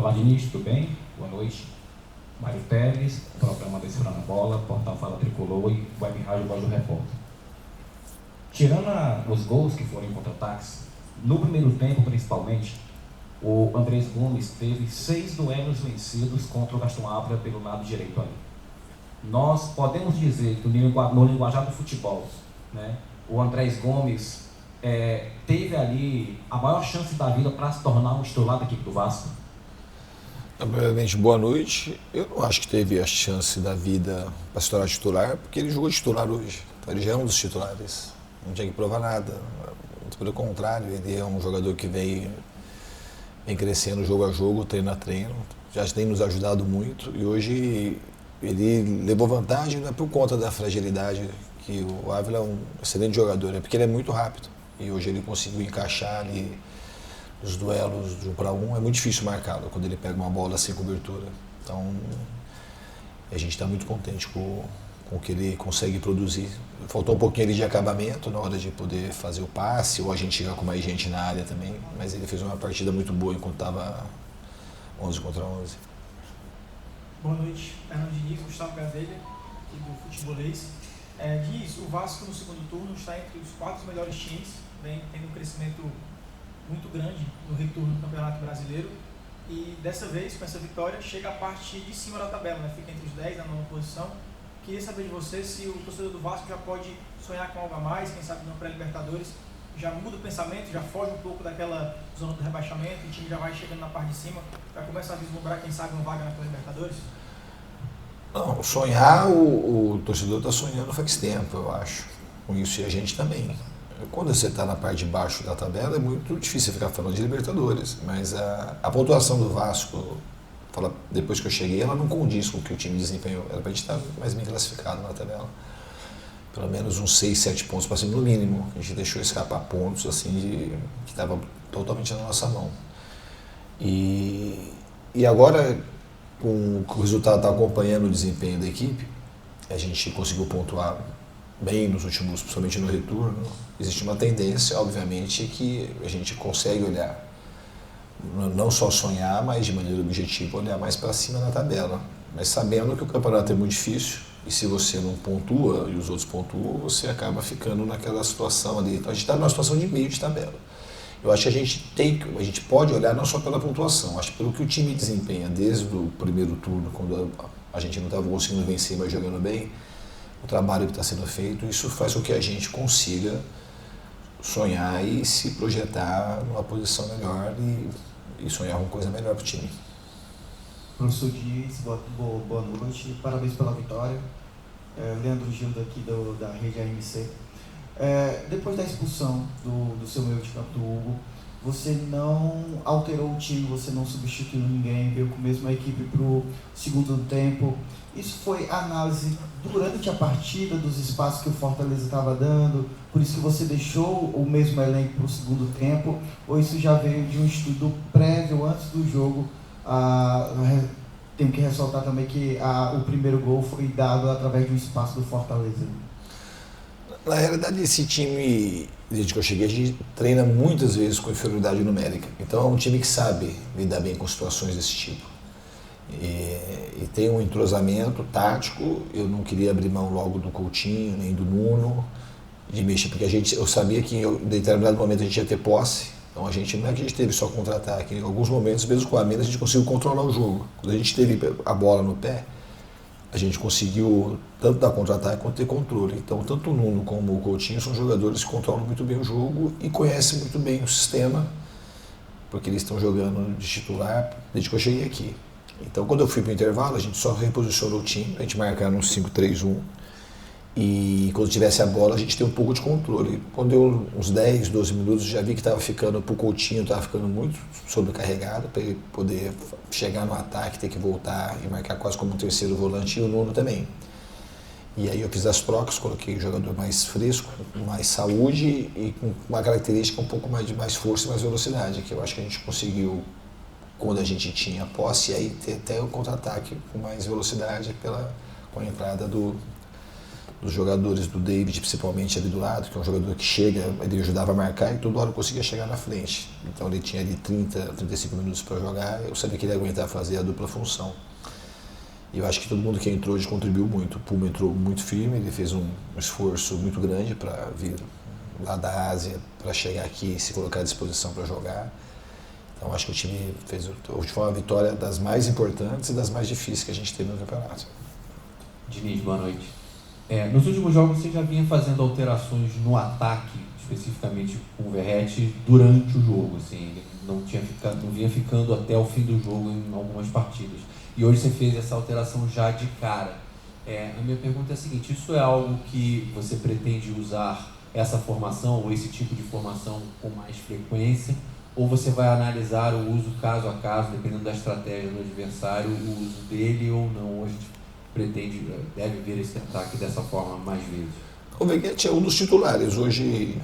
Olá, Diniz, tudo bem? Boa noite. Mário Teles, programa Desfrando a Bola, Portal Fala Tricolor e Web Rádio Voz do Repórter. Tirando os gols que foram em contra-ataques, no primeiro tempo principalmente, o Andrés Gomes teve 6 duelos vencidos contra o Gastão Ávila pelo lado direito ali. Nós podemos dizer que no linguajar do futebol, né, o Andrés Gomes teve ali a maior chance da vida para se tornar um titular da equipe do Vasco. Primeiramente, boa noite. Eu não acho que teve a chance da vida para se tornar titular, porque ele jogou titular hoje. Então, ele já é um dos titulares. Não tinha que provar nada. Pelo contrário, ele é um jogador que vem crescendo jogo a jogo, treino a treino. Já tem nos ajudado muito. E hoje ele levou vantagem, não é por conta da fragilidade, que o Ávila é um excelente jogador, é porque ele é muito rápido. E hoje ele conseguiu encaixar ali os duelos de 1 para 1, é muito difícil marcá-lo quando ele pega uma bola sem cobertura. Então, a gente está muito contente com o que ele consegue produzir. Faltou um pouquinho ali de acabamento na hora de poder fazer o passe, ou a gente chegar com mais gente na área também, mas ele fez uma partida muito boa enquanto estava 11 contra 11. Boa noite, Fernando Diniz, Gustavo Gadelha, aqui do Futebolês. Diniz, o Vasco no segundo turno está entre os 4 melhores times, vem tendo um crescimento muito grande no retorno do Campeonato Brasileiro e dessa vez, com essa vitória, chega a parte de cima da tabela, né? Fica entre os 10 na 9ª posição. Queria saber de você se o torcedor do Vasco já pode sonhar com algo a mais, quem sabe não pré-Libertadores, já muda o pensamento, já foge um pouco daquela zona do rebaixamento, o time já vai chegando na parte de cima, já começa a vislumbrar, quem sabe, uma vaga na pré-Libertadores? Não, sonhar, o torcedor está sonhando faz tempo, eu acho, com isso, e a gente também. Quando você está na parte de baixo da tabela, é muito difícil ficar falando de Libertadores, mas a pontuação do Vasco, depois que eu cheguei, ela não condiz com o que o time desempenhou. Era para a gente estar mais bem classificado na tabela. Pelo menos uns 6, 7 pontos para cima no mínimo. A gente deixou escapar pontos assim que estavam totalmente na nossa mão. E agora, com o resultado está acompanhando o desempenho da equipe, a gente conseguiu pontuar bem nos últimos, principalmente no retorno. Existe uma tendência, obviamente, que a gente consegue olhar, não só sonhar, mas de maneira objetiva, olhar mais para cima na tabela. Mas sabendo que o campeonato é muito difícil, e se você não pontua e os outros pontuam, você acaba ficando naquela situação ali. Então a gente está numa situação de meio de tabela. Eu acho que a gente pode olhar não só pela pontuação, acho que pelo que o time desempenha desde o primeiro turno, quando a gente não estava conseguindo vencer, mas jogando bem, o trabalho que está sendo feito, isso faz com que a gente consiga sonhar e se projetar numa posição melhor e sonhar com coisa melhor para o time. Professor Dias, boa noite, parabéns pela vitória. Leandro Gildo aqui da Rede AMC. Depois da expulsão do seu meio de campo, do Hugo, você não alterou o time, você não substituiu ninguém, veio com a mesma equipe para o segundo tempo. Isso foi análise durante a partida dos espaços que o Fortaleza estava dando, por isso que você deixou o mesmo elenco para o segundo tempo, ou isso já veio de um estudo prévio antes do jogo? Tenho que ressaltar também que o primeiro gol foi dado através de um espaço do Fortaleza. Na realidade, esse time, desde que eu cheguei, a gente treina muitas vezes com inferioridade numérica. Então é um time que sabe lidar bem com situações desse tipo. E tem um entrosamento tático. Eu não queria abrir mão logo do Coutinho, nem do Nuno, de mexer, porque eu sabia que em determinado momento a gente ia ter posse. Então não é que a gente teve só contra-ataque. Em alguns momentos, mesmo com a menos, a gente conseguiu controlar o jogo. Quando a gente teve a bola no pé, a gente conseguiu tanto dar contra-ataque quanto ter controle. Então, tanto o Nuno como o Coutinho são jogadores que controlam muito bem o jogo e conhecem muito bem o sistema, porque eles estão jogando de titular desde que eu cheguei aqui. Então, quando eu fui para o intervalo, a gente só reposicionou o time, a gente marcar num 5-3-1, e quando tivesse a bola, a gente tem um pouco de controle. Quando deu uns 10, 12 minutos, já vi que estava ficando, para o Coutinho, estava ficando muito sobrecarregado, para ele poder chegar no ataque, ter que voltar e marcar quase como um terceiro volante, e o Nuno também. E aí eu fiz as trocas, coloquei o jogador mais fresco, mais saúde e com uma característica um pouco mais de mais força e mais velocidade, que eu acho que a gente conseguiu, quando a gente tinha posse, e aí ter até o contra-ataque com mais velocidade com a entrada do dos jogadores, do David principalmente ali do lado, que é um jogador que chega, ele ajudava a marcar e toda hora conseguia chegar na frente. Então ele tinha ali 30, 35 minutos para jogar, eu sabia que ele ia aguentar fazer a dupla função. E eu acho que todo mundo que entrou hoje contribuiu muito. O Puma entrou muito firme, ele fez um esforço muito grande para vir lá da Ásia, para chegar aqui e se colocar à disposição para jogar. Então acho que o time fez uma vitória das mais importantes e das mais difíceis que a gente teve no campeonato. Diniz, boa noite. Nos últimos jogos você já vinha fazendo alterações no ataque, especificamente com o Verratti, durante o jogo, assim, ele não vinha ficando até o fim do jogo em algumas partidas. E hoje você fez essa alteração já de cara. A minha pergunta é a seguinte, isso é algo que você pretende usar essa formação ou esse tipo de formação com mais frequência? Ou você vai analisar o uso caso a caso, dependendo da estratégia do adversário, o uso dele ou não? Hoje deve ver esse ataque dessa forma mais vezes? O Verratti é um dos titulares. Hoje,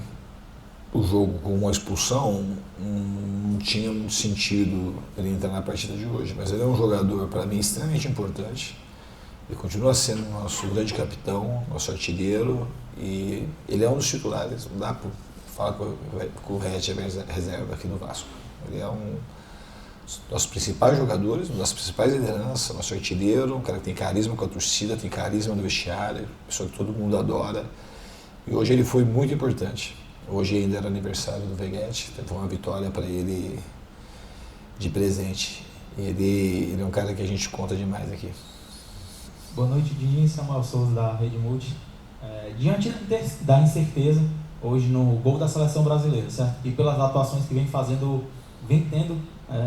o jogo com uma expulsão não tinha muito sentido ele entrar na partida de hoje, mas ele é um jogador, para mim, extremamente importante. Ele continua sendo nosso grande capitão, nosso artilheiro, e ele é um dos titulares. Não dá para falar que o Verratti é reserva aqui do Vasco. Ele é um dos nossos principais jogadores, uma das principais lideranças, nosso artilheiro, um cara que tem carisma com a torcida, tem carisma no vestiário, pessoa que todo mundo adora. E hoje ele foi muito importante. Hoje ainda era aniversário do Verratti, teve uma vitória para ele de presente. Ele é um cara que a gente conta demais aqui. Boa noite, Diniz, Samuel Souza da Rede Multi. Diante da incerteza, hoje no gol da seleção brasileira, certo? E pelas atuações que vem tendo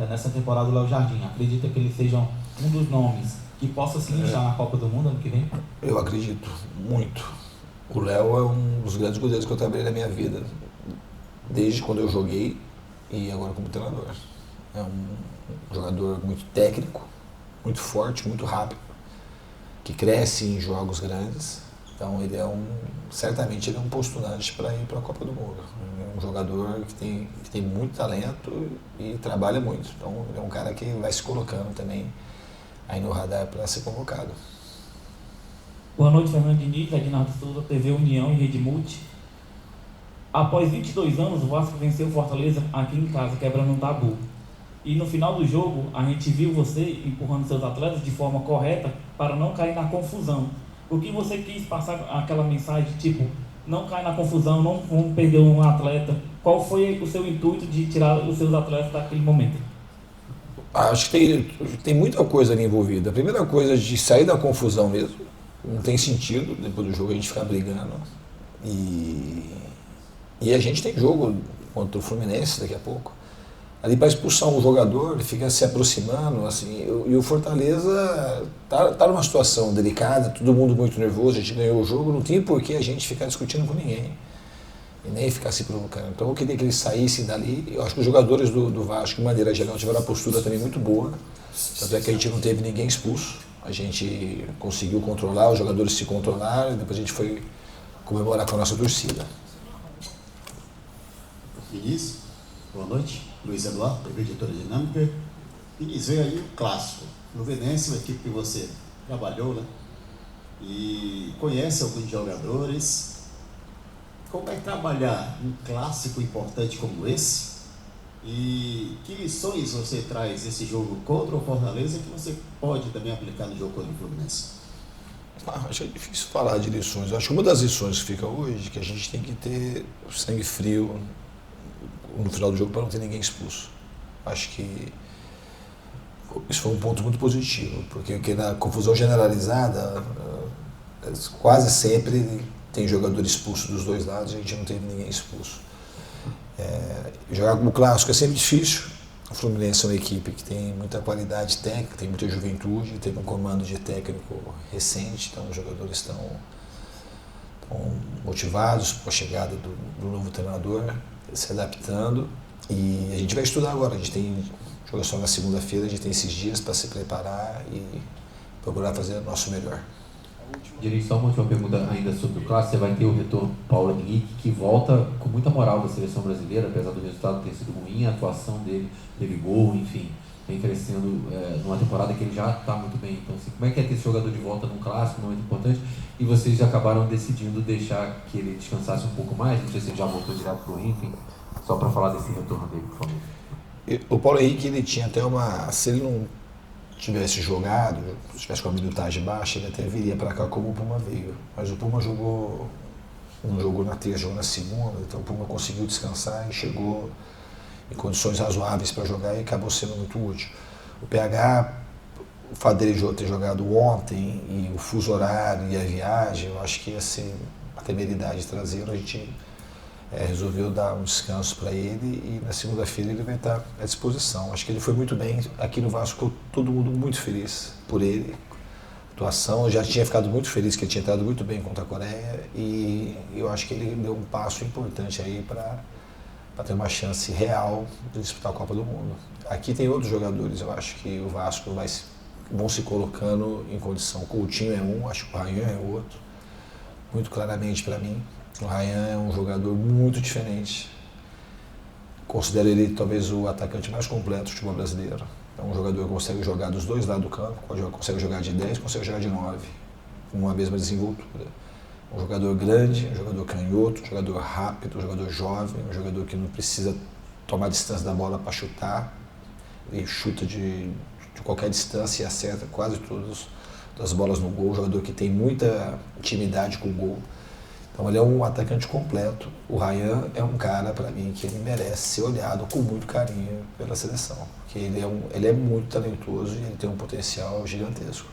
nessa temporada do Léo Jardim, acredita que eles sejam um dos nomes que possa se lixar na Copa do Mundo ano que vem? Eu acredito muito. O Léo é um dos grandes goleiros que eu trabalhei na minha vida, desde quando eu joguei e agora como treinador. É um jogador muito técnico, muito forte, muito rápido, que cresce em jogos grandes. Então ele certamente ele é um postulante para ir para a Copa do Mundo. É um jogador que tem muito talento e trabalha muito. Então ele é um cara que vai se colocando também aí no radar para ser convocado. Boa noite, Fernando Diniz, Adinaldo Souza, TV União e Rede Multi. Após 22 anos, o Vasco venceu o Fortaleza aqui em casa, quebrando um tabu. E no final do jogo, a gente viu você empurrando seus atletas de forma correta para não cair na confusão. O que você quis passar aquela mensagem, tipo, não cai na confusão, não vamos perder um atleta? Qual foi o seu intuito de tirar os seus atletas daquele momento? Acho que tem muita coisa ali envolvida. A primeira coisa é de sair da confusão mesmo. Não tem sentido, depois do jogo, a gente ficar brigando. E a gente tem jogo contra o Fluminense daqui a pouco. Ali para expulsar um jogador, ele fica se aproximando, assim, e o Fortaleza tá numa situação delicada, todo mundo muito nervoso, a gente ganhou o jogo, não tem por que a gente ficar discutindo com ninguém. E nem ficar se provocando. Então eu queria que eles saíssem dali. Eu acho que os jogadores do Vasco, de maneira geral, tiveram uma postura também muito boa. Tanto é que a gente não teve ninguém expulso. A gente conseguiu controlar, os jogadores se controlaram e depois a gente foi comemorar com a nossa torcida. Diniz, boa noite. Luiz Eduardo, TV Editora Dinâmica. Diniz, veio aí o clássico. Fluminense, uma equipe que você trabalhou, né? E conhece alguns jogadores. Como é trabalhar um clássico importante como esse? E que lições você traz desse jogo contra o Fortaleza que você pode também aplicar no jogo contra o Fluminense? Acho que é difícil falar de lições. Acho que uma das lições que fica hoje é que a gente tem que ter sangue frio no final do jogo para não ter ninguém expulso. Acho que isso foi um ponto muito positivo, porque na confusão generalizada, quase sempre tem jogador expulso dos dois lados e a gente não teve ninguém expulso. Jogar como clássico é sempre difícil. O Fluminense é uma equipe que tem muita qualidade técnica, tem muita juventude, teve um comando de técnico recente, então os jogadores estão motivados com a chegada do novo treinador, se adaptando, e a gente vai estudar agora. A gente tem jogo só na segunda-feira, a gente tem esses dias para se preparar e procurar fazer o nosso melhor. Diniz, só uma última pergunta ainda sobre o clássico. Você vai ter o retorno Paulo Henrique, que volta com muita moral da seleção brasileira, apesar do resultado ter sido ruim, a atuação dele, teve gol, enfim. vem crescendo numa temporada que ele já está muito bem. Então, assim, como é que é ter esse jogador de volta num clássico, num momento importante, e vocês acabaram decidindo deixar que ele descansasse um pouco mais? Não sei se ele já voltou direto pro rim, enfim, só para falar desse retorno dele, por favor. O Paulo Henrique, ele tinha até se ele não tivesse jogado, se tivesse com a minutagem baixa, ele até viria para cá como o Puma veio. Mas o Puma não jogou na terça, jogou na segunda, então o Puma conseguiu descansar e chegou em condições razoáveis para jogar e acabou sendo muito útil. O PH, o fato dele ter jogado ontem e o fuso horário e a viagem, eu acho que ia ser a temeridade traseira, a gente resolveu dar um descanso para ele e na segunda-feira ele vai estar à disposição. Acho que ele foi muito bem aqui no Vasco, todo mundo muito feliz por ele. Atuação, eu já tinha ficado muito feliz que ele tinha entrado muito bem contra a Coreia e eu acho que ele deu um passo importante aí para ter uma chance real de disputar a Copa do Mundo. Aqui tem outros jogadores, eu acho que o Vasco vão se colocando em condição. O Coutinho é um, acho que o Ryan é outro, muito claramente para mim. O Ryan é um jogador muito diferente. Considero ele talvez o atacante mais completo do futebol brasileiro. É um jogador que consegue jogar dos dois lados do campo, consegue jogar de 10, consegue jogar de 9, com uma mesma desenvoltura. Um jogador grande, um jogador canhoto, um jogador rápido, um jogador jovem, um jogador que não precisa tomar distância da bola para chutar. Ele chuta de qualquer distância e acerta quase todas as bolas no gol. Um jogador que tem muita intimidade com o gol. Então ele é um atacante completo. O Ryan é um cara, para mim, que ele merece ser olhado com muito carinho pela seleção. Porque ele é muito talentoso e ele tem um potencial gigantesco.